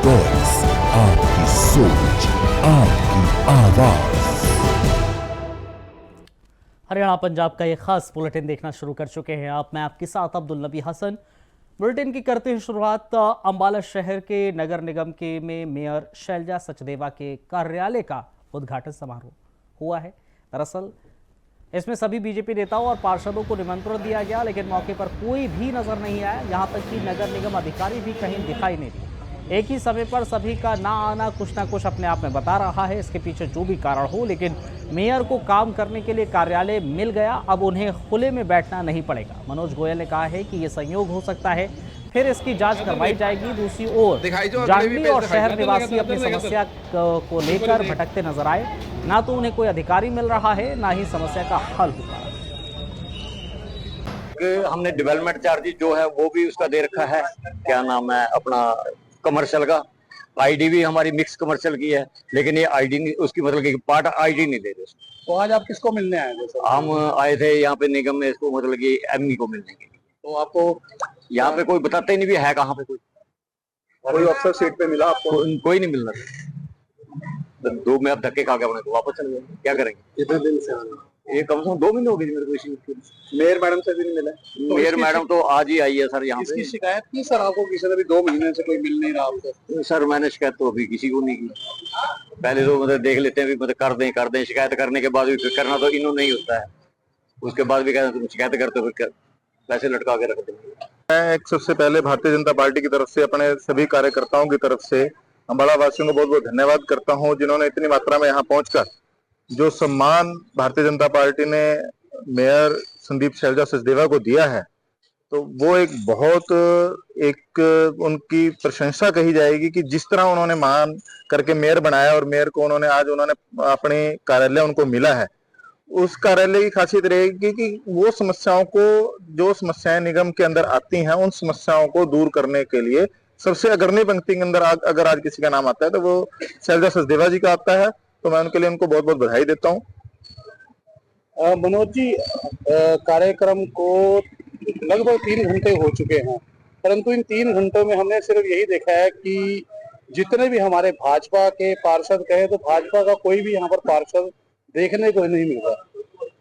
Toys, आपकी सोच, आपकी आवाज। हरियाणा पंजाब का ये खास बुलेटिन देखना शुरू कर चुके हैं आप। मैं आपके साथ अब्दुल नबी हसन। बुलेटिन की करते हैं शुरुआत। अंबाला शहर के नगर निगम के में मेयर शैलजा सचदेवा के कार्यालय का उद्घाटन समारोह हुआ है। दरअसल इसमें सभी बीजेपी नेताओं और पार्षदों को निमंत्रण दिया गया, लेकिन मौके पर कोई भी नजर नहीं आया। यहां तक कि नगर निगम अधिकारी भी कहीं दिखाई नहीं दिए। एक ही समय पर सभी का ना आना कुछ ना कुछ अपने आप में बता रहा है। इसके पीछे जो भी कारण हो, लेकिन मेयर को काम करने के लिए कार्यालय मिल गया। अब उन्हें खुले में बैठना नहीं पड़ेगा। मनोज गोयल ने कहा है कि यह संयोग हो सकता है, फिर इसकी जांच करवाई जाएगी। दूसरी ओर जांगली और शहर निवासी अपनी समस्या को लेकर भटकते नजर आए। ना तो उन्हें कोई अधिकारी मिल रहा है, ना ही समस्या का हल हो रहा है। हमने डेवलपमेंट चार्जेस जो है वो भी उसका दे रखा है, क्या नाम है अपना कमर्शियल का। आईडी भी हमारी मिक्स कमर्शियल की है, लेकिन ये आईडी नहीं, उसकी मतलब कि पार्ट आईडी नहीं दे रहे। तो आज आप किसको मिलने आए थे सर? हम आए थे यहाँ पे निगम में, इसको मतलब कि एमई को मिलने के लिए। तो आपको यहाँ पे कोई बताते ही नहीं भी है कहाँ पे कोई अफसर सीट पे मिला आपको? कोई नहीं मिल रहा। दो में अब धक्के खा के अपने को वापस चले गए, क्या करेंगे। कितने दिन से आना? ये कम से कम 2 महीने हो गए मेरे को इसी। मेयर मैडम से भी नहीं मिला? मेयर मैडम तो आज ही आई है सर यहाँ इसकी पे। शिकायत की सर आपको? किसी ने भी 2 महीने से कोई मिल नहीं रहा आपको? सर मैंने शिकायत तो अभी किसी को नहीं की। पहले तो मतलब देख लेते हैं भी, मतलब कर दें। शिकायत करने के बाद भी फिर करना तो इन्होंने नहीं होता है। उसके बाद भी कहते तुम शिकायत करते हो, फिर पैसे लटका के रख देंगे। मैं एक सबसे पहले भारतीय जनता पार्टी की तरफ से अपने सभी कार्यकर्ताओं की तरफ से अंबाला वासियों को बहुत बहुत धन्यवाद करता हूं, जिन्होंने इतनी मात्रा में यहाँ पहुंचकर जो सम्मान भारतीय जनता पार्टी ने मेयर संदीप शैलजा सचदेवा को दिया है, तो वो एक बहुत उनकी प्रशंसा कही जाएगी कि जिस तरह उन्होंने मान करके मेयर बनाया और मेयर को उन्होंने अपने कार्यालय उनको मिला है। उस कार्यालय की खासियत रहेगी कि वो समस्याओं को, जो समस्याएं निगम के अंदर आती हैं, उन समस्याओं को दूर करने के लिए सबसे अग्रणी पंक्ति के अंदर अगर आज किसी का नाम आता है तो वो शैलजा सचदेवा जी का आता है। तो मैं उनके लिए उनको बहुत बहुत बधाई देता हूँ। मनोज जी, कार्यक्रम को लगभग 3 घंटे हो चुके हैं, परंतु इन 3 घंटों में हमने सिर्फ यही देखा है कि जितने भी हमारे भाजपा के पार्षद कहे तो भाजपा का कोई भी यहाँ पर पार्षद देखने को नहीं मिल रहा।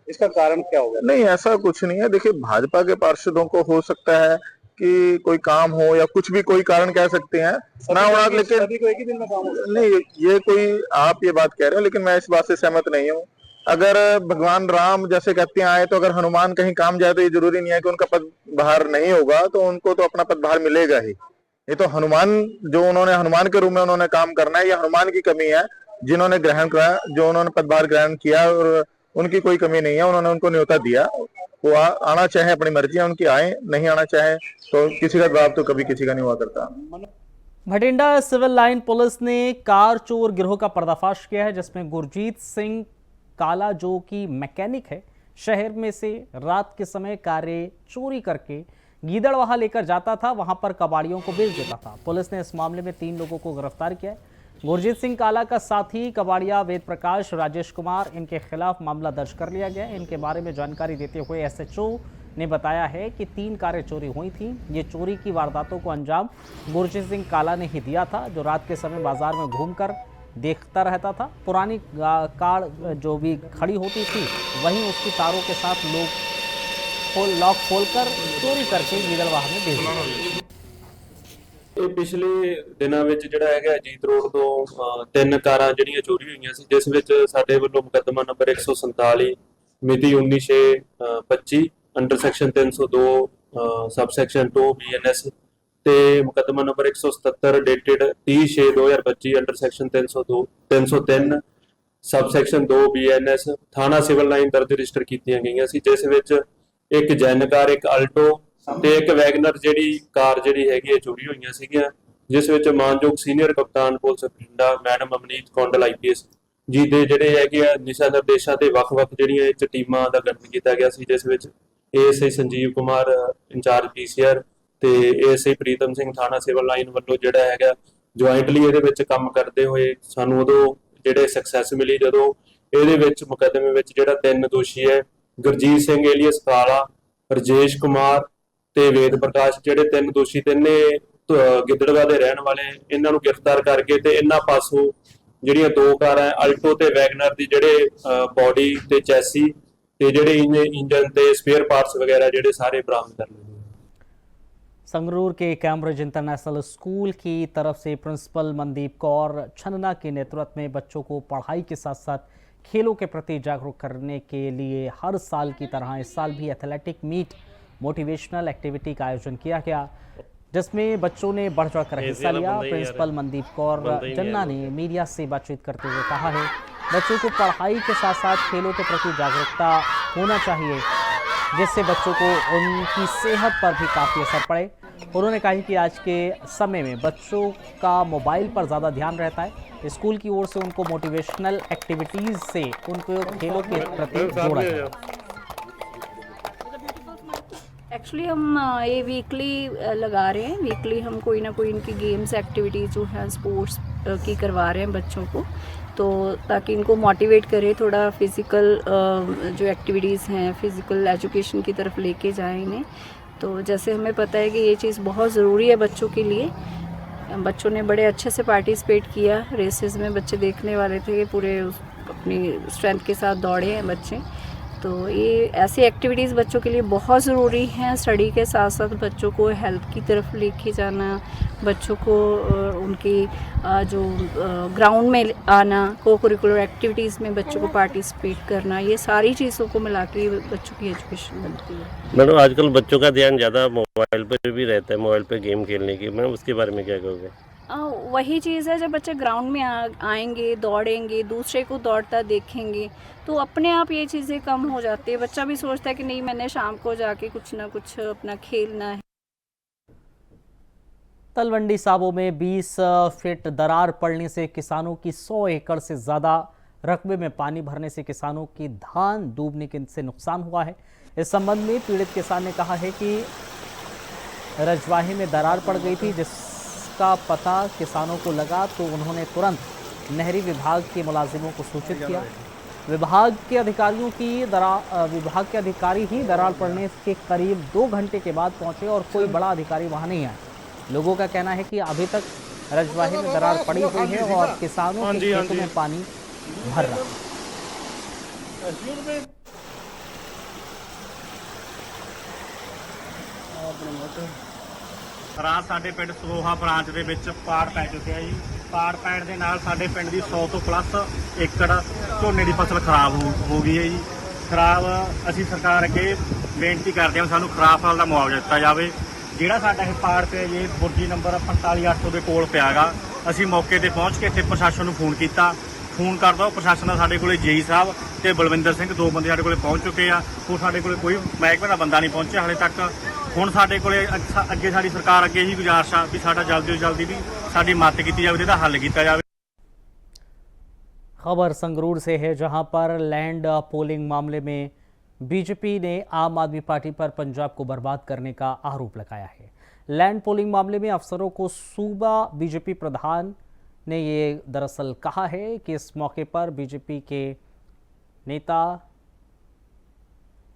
इसका कारण क्या होगा? नहीं, ऐसा कुछ नहीं है। देखिए, भाजपा के पार्षदों को हो सकता है कि कोई काम हो या कुछ भी, कोई कारण कह सकते हैं ना हो, लेकिन सभी को एक ही दिन में काम होगा। नहीं, ये कोई आप ये बात कह रहे हो, लेकिन मैं इस बात से सहमत नहीं हूँ। अगर भगवान राम जैसे कहते हैं आए, तो अगर हनुमान कहीं काम जाए तो ये जरूरी नहीं है कि उनका पदभार नहीं होगा, तो उनको तो अपना पदभार मिलेगा ही। ये तो हनुमान, जो उन्होंने हनुमान के रूप में उन्होंने काम करना है, ये हनुमान की कमी है जिन्होंने ग्रहण किया, जो उन्होंने पदभार ग्रहण किया, और उनकी कोई कमी नहीं है। उन्होंने उनको न्योता दिया, वो आना चाहे अपनी मर्जी है उनकी, आए, नहीं आना चाहे तो किसी का जवाब तो कभी किसी का नहीं हुआ करता। भटिंडा सिविल लाइन पुलिस ने कार चोर गिरोह का पर्दाफाश किया है, जिसमें गुरजीत सिंह काला, जो कि मैकेनिक है, शहर में से रात के समय कारें चोरी करके गीदड़वाहा लेकर जाता था, वहां पर कबाड़ियों को बेच देता था। पुलिस ने इस मामले में 3 लोगों को गिरफ्तार किया है। गुरजीत सिंह काला का साथी कबाड़िया वेद प्रकाश, राजेश कुमार, इनके खिलाफ मामला दर्ज कर लिया गया है। इनके बारे में जानकारी देते हुए एसएचओ ने बताया है कि 3 कारें चोरी हुई थीं। ये चोरी की वारदातों को अंजाम गुरजीत सिंह काला ने ही दिया था, जो रात के समय बाजार में घूमकर देखता रहता था। पुरानी कार जो भी खड़ी होती थी, वहीं उसकी तारों के साथ लोग लॉक खोलकर चोरी करके गीदड़वाहा में बेच दिया। ਇਹ ਪਿਛਲੇ ਦਿਨਾਂ ਵਿੱਚ ਜਿਹੜਾ ਹੈਗਾ ਅਜੀਤ ਰੋਡ ਤੋਂ 3 ਕਾਰਾਂ ਜਿਹੜੀਆਂ ਚੋਰੀ ਹੋਈਆਂ ਸੀ, ਜਿਸ ਵਿੱਚ ਸਾਡੇ ਵੱਲੋਂ ਮੁਕੱਦਮਾ ਨੰਬਰ 147 ਮਿਤੀ 19/25 ਅੰਡਰ ਸੈਕਸ਼ਨ 302 ਸਬਸੈਕਸ਼ਨ 2 BNS ਤੇ ਮੁਕੱਦਮਾ number 177 dated 30/6/2025 under section 303 subsection 2 BNS ਥਾਣਾ ਸਿਵਲ ਲਾਈਨ ਦਰਜ ਰਜਿਸਟਰ ਕੀਤੀਆਂ ਗਈਆਂ ਸੀ, ਜਿਸ ਵਿੱਚ ਇੱਕ ਜੈਨ ਕਾਰ, ਇੱਕ ਆਲਟੋ ਤੇ ਇੱਕ ਵੈਗਨਰ ਜਿਹੜੀ ਕਾਰ ਜਿਹੜੀ ਹੈਗੀ ਹੈ ਚੋਰੀ ਹੋਈਆਂ ਸੀਗੀਆਂ, ਜਿਸ ਵਿੱਚ ਮਾਨਯੋਗ ਸੀਨੀਅਰ ਕਪਤਾਨ police Bathinda madam Amneet Kondal IPS ਜੀ ਦੇ ਜਿਹੜੇ ਹੈਗੇ ਆ ਦਿਸ਼ਾ ਨਿਰਦੇਸ਼ਾਂ ਤੇ ਵੱਖ-ਵੱਖ ਜਿਹੜੀਆਂ ਇਹ ਟੀਮਾਂ ਦਾ ਗਠਨ ਕੀਤਾ ਗਿਆ ਸੀ, ਜਿਸ ਵਿੱਚ ASI Sanjeev Kumar incharge PCR ਤੇ ASI ਪ੍ਰੀਤਮ ਸਿੰਘ ਥਾਣਾ ਸਿਵਲ ਲਾਈਨ ਵੱਲੋਂ ਜਿਹੜਾ ਹੈਗਾ ਜੁਆਇੰਟਲੀ ਇਹਦੇ ਵਿੱਚ ਕੰਮ ਕਰਦੇ ਹੋਏ ਸਾਨੂੰ ਉਦੋਂ ਜਿਹੜੇ ਸਕਸੈਸ ਮਿਲੀ, ਜਦੋਂ ਇਹਦੇ ਵਿੱਚ ਮੁਕੱਦਮੇ ਵਿੱਚ ਜਿਹੜਾ 3 ਦੋਸ਼ੀ ਹੈ, ਗੁਰਜੀਤ ਸਿੰਘ ਏਲੀਅਸ ਕਾਲਾ, ਰਜੇਸ਼ ਕੁਮਾਰ ਤੇ ਵੇਦ ਪ੍ਰਕਾਸ਼, ਜਿਹੜੇ 3 ਦੋਸ਼ੀ ਤਿੰਨੇ ਗਿੱਦੜਵਾ ਦੇ ਰਹਿਣ ਵਾਲੇ ਇਹਨਾਂ ਨੂੰ ਗ੍ਰਿਫਤਾਰ ਕਰਕੇ ਤੇ ਇਹਨਾਂ ਪਾਸੋਂ ਜਿਹੜੀਆਂ 2 ਕਾਰਾਂ ਅਲਟੋ ਤੇ ਵੈਗਨਰ ਦੀ ਜਿਹੜੇ ਬੋਡੀ ਤੇ ਚੈਸੀ ਤੇ ਜਿਹੜੇ ਇੰਜਨ ਤੇ ਸਪੇਅਰ ਪਾਰਟਸ वगैरह ਜਿਹੜੇ ਸਾਰੇ ਬਰਾमद कर लिए। संगरूर के कैम्ब्रिज इंटरनेशनल स्कूल की तरफ से प्रिंसिपल मनदीप कौर छन्ना के नेतृत्व में बच्चों को पढ़ाई के साथ साथ खेलों के प्रति जागरूक करने के लिए हर साल की तरह इस साल भी एथलेटिक मीट मोटिवेशनल एक्टिविटी का आयोजन किया गया, जिसमें बच्चों ने बढ़ चढ़कर हिस्सा लिया। प्रिंसिपल मनदीप कौर छन्ना ने मीडिया से बातचीत करते हुए कहा है, बच्चों को पढ़ाई के साथ साथ खेलों के प्रति जागरूकता होना चाहिए, जिससे बच्चों को उनकी सेहत पर भी काफ़ी असर पड़े। उन्होंने कहा कि आज के समय में बच्चों का मोबाइल पर ज़्यादा ध्यान रहता है, स्कूल की ओर से उनको मोटिवेशनल एक्टिविटीज़ से उनको खेलों के प्रति जोड़ा जाए। एक्चुअली हम ये वीकली लगा रहे हैं, वीकली हम कोई ना कोई इनकी गेम्स एक्टिविटीज़ जो है स्पोर्ट्स की करवा रहे हैं बच्चों को, तो ताकि इनको मोटिवेट करें, थोड़ा फिज़िकल जो एक्टिविटीज़ हैं फिज़िकल एजुकेशन की तरफ लेके जाएं इन्हें। तो जैसे हमें पता है कि ये चीज़ बहुत ज़रूरी है बच्चों के लिए। बच्चों ने बड़े अच्छे से पार्टिसिपेट किया, रेसेस में बच्चे देखने वाले थे, पूरे अपनी स्ट्रेंथ के साथ दौड़े हैं बच्चे। तो ये ऐसी एक्टिविटीज़ बच्चों के लिए बहुत ज़रूरी हैं। स्टडी के साथ साथ बच्चों को हेल्थ की तरफ लेके जाना, बच्चों को उनकी जो ग्राउंड में आना, को करिकुलर एक्टिविटीज़ में बच्चों को पार्टिसिपेट करना, ये सारी चीज़ों को मिला के बच्चों की एजुकेशन बनती है। मैडम आजकल बच्चों का ध्यान ज़्यादा मोबाइल पर भी रहता है, मोबाइल पे गेम खेलने की, मैडम उसके बारे में क्या कहोगे? वही चीज़ है, जब बच्चे ग्राउंड में आएंगे, दौड़ेंगे, दूसरे को दौड़ता देखेंगे तो अपने आप ये चीज़ें कम हो जाती है। बच्चा भी सोचता है कि नहीं मैंने शाम को जाके कुछ ना कुछ अपना खेलना है। तलवंडी साबो में 20 फीट दरार पड़ने से किसानों की 100 एकड़ से ज़्यादा रकबे में पानी भरने से किसानों की धान डूबने से नुकसान हुआ है। इस संबंध में पीड़ित किसान ने कहा है कि रजवाही में दरार पड़ गई थी, जिसका पता किसानों को लगा तो उन्होंने तुरंत नहरी विभाग के मुलाजिमों को सूचित किया। विभाग के अधिकारी ही दरार पड़ने के करीब 2 घंटे के बाद पहुंचे और कोई बड़ा अधिकारी वहां नहीं आया। लोगों का कहना है कि अभी तक रजवाही में दरार पड़ी हुई है और किसानों के खेतों में पानी भर रहा है। ਰਾਤ ਸਾਡੇ ਪਿੰਡ ਸੋਹਾ ਬ੍ਰਾਂਚ ਦੇ ਵਿੱਚ ਪਾੜ ਪੈ ਚੁੱਕਿਆ ਜੀ। ਪਾੜ ਪੈਣ ਦੇ ਨਾਲ ਸਾਡੇ ਪਿੰਡ ਦੀ 100 ਤੋਂ ਪਲੱਸ ਏਕੜ ਝੋਨੇ ਦੀ ਫਸਲ ਖਰਾਬ ਹੋ ਗਈ ਹੈ ਜੀ। ਖਰਾਬ ਅਸੀਂ ਸਰਕਾਰ ਅੱਗੇ ਬੇਨਤੀ ਕਰਦੇ ਹਾਂ ਸਾਨੂੰ ਖਰਾਬ ਫਸਲ ਦਾ ਮੁਆਵਜ਼ਾ ਦਿੱਤਾ ਜਾਵੇ। ਜਿਹੜਾ ਸਾਡਾ ਇਹ ਪਾੜ ਪਿਆ ਜੀ ਬੁਰਜੀ ਨੰਬਰ 45800 ਦੇ ਕੋਲ ਪਿਆਗਾ। ਅਸੀਂ ਮੌਕੇ ਤੇ ਪਹੁੰਚ ਕੇ ਇੱਥੇ ਪ੍ਰਸ਼ਾਸਨ ਨੂੰ ਫੋਨ ਕੀਤਾ, ਫੋਨ ਕਰਦਾ ਪ੍ਰਸ਼ਾਸਨ ਦਾ ਸਾਡੇ ਕੋਲੇ ਜੇਈ ਸਾਹਿਬ ਤੇ ਬਲਵਿੰਦਰ ਸਿੰਘ 2 ਬੰਦੇ ਸਾਡੇ ਕੋਲੇ ਪਹੁੰਚ ਚੁੱਕੇ ਆ। ਉਹ ਸਾਡੇ ਕੋਲੇ ਕੋਈ ਮਹਿਕਮੇ ਦਾ ਬੰਦਾ ਨਹੀਂ ਪਹੁੰਚਿਆ ਹਾਲੇ ਤੱਕ। ਹੁਣ ਸਾਡੇ ਕੋਲੇ ਅੱਗੇ ਸਾਡੀ ਸਰਕਾਰ ਅੱਗੇ ਹੀ ਗੁਜ਼ਾਰਿਸ਼ ਆ ਵੀ ਸਾਡਾ ਜਲਦੀ ਤੋਂ ਜਲਦੀ ਵੀ ਸਾਡੀ ਮਦਦ ਕੀਤੀ ਜਾਵੇ, ਇਹਦਾ ਹੱਲ ਕੀਤਾ जावे। खबर संगरूर से है, जहां पर लैंड पोलिंग मामले में बीजेपी ने आम आदमी पार्टी पर पंजाब को बर्बाद करने का आरोप लगाया है। लैंड पोलिंग मामले में अफसरों को सूबा बीजेपी प्रधान ने ये दरअसल कहा है कि इस मौके पर बीजेपी के नेता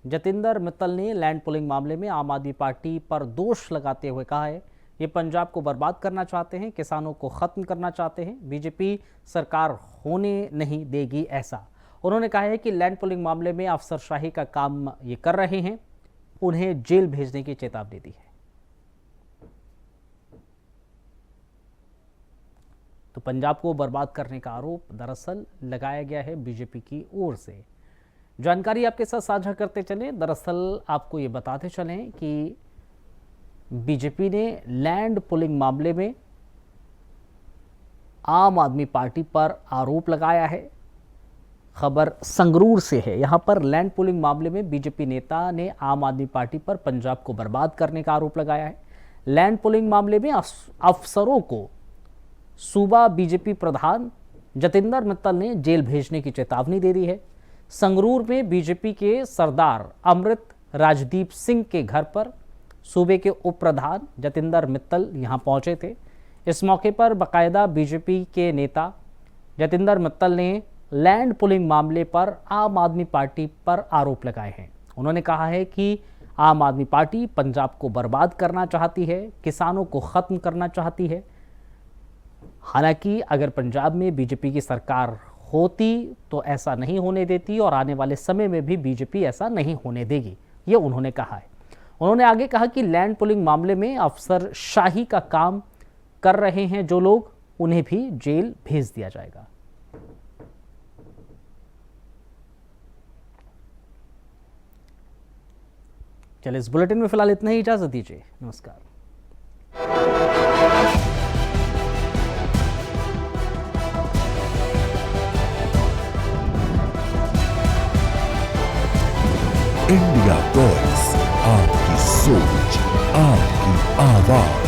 जतिंदर मित्तल ने लैंड पोलिंग मामले में आम आदमी पार्टी पर दोष लगाते हुए कहा है ये पंजाब को बर्बाद करना चाहते हैं, किसानों को ख़त्म करना चाहते हैं, बीजेपी सरकार होने नहीं देगी ऐसा। उन्होंने कहा है कि लैंड पोलिंग मामले में अफसरशाही का काम ये कर रहे हैं, उन्हें जेल भेजने की चेतावनी दी है। तो पंजाब को बर्बाद करने का आरोप दरअसल लगाया गया है बीजेपी की ओर से। जानकारी आपके साथ साझा करते चलें। दरअसल आपको ये बताते चलें कि बीजेपी ने लैंड पुलिंग मामले में आम आदमी पार्टी पर आरोप लगाया है। खबर संगरूर से है, यहां पर लैंड पुलिंग मामले में बीजेपी नेता ने आम आदमी पार्टी पर पंजाब को बर्बाद करने का आरोप लगाया है। लैंड पुलिंग मामले में अफसरों को सूबा बीजेपी प्रधान जतिंदर मित्तल ने जेल भेजने की चेतावनी दे दी है। संगरूर में बीजेपी के सरदार अमृत राजदीप सिंह के घर पर सूबे के उप प्रधान जतिंदर मित्तल यहां पहुंचे थे। इस मौके पर बाकायदा बीजेपी के नेता जतिंदर मित्तल ने लैंड पुलिंग मामले पर आम आदमी पार्टी पर आरोप लगाए हैं। उन्होंने कहा है कि आम आदमी पार्टी पंजाब को बर्बाद करना चाहती है, किसानों को खत्म करना चाहती है। हालांकि अगर पंजाब में बीजेपी की सरकार होती तो ऐसा नहीं होने देती और आने वाले समय में भी बीजेपी ऐसा नहीं होने देगी, ये उन्होंने कहा है। उन्होंने आगे कहा कि लैंड पुलिंग मामले में अफसरशाही का काम कर रहे हैं जो लोग, उन्हें भी जेल भेज दिया जाएगा। चलिए, इस बुलेटिन में फिलहाल इतना ही, इजाजत दीजिए, नमस्कार। इंडिया वॉइस, आपकी सोच, आपकी आवाज।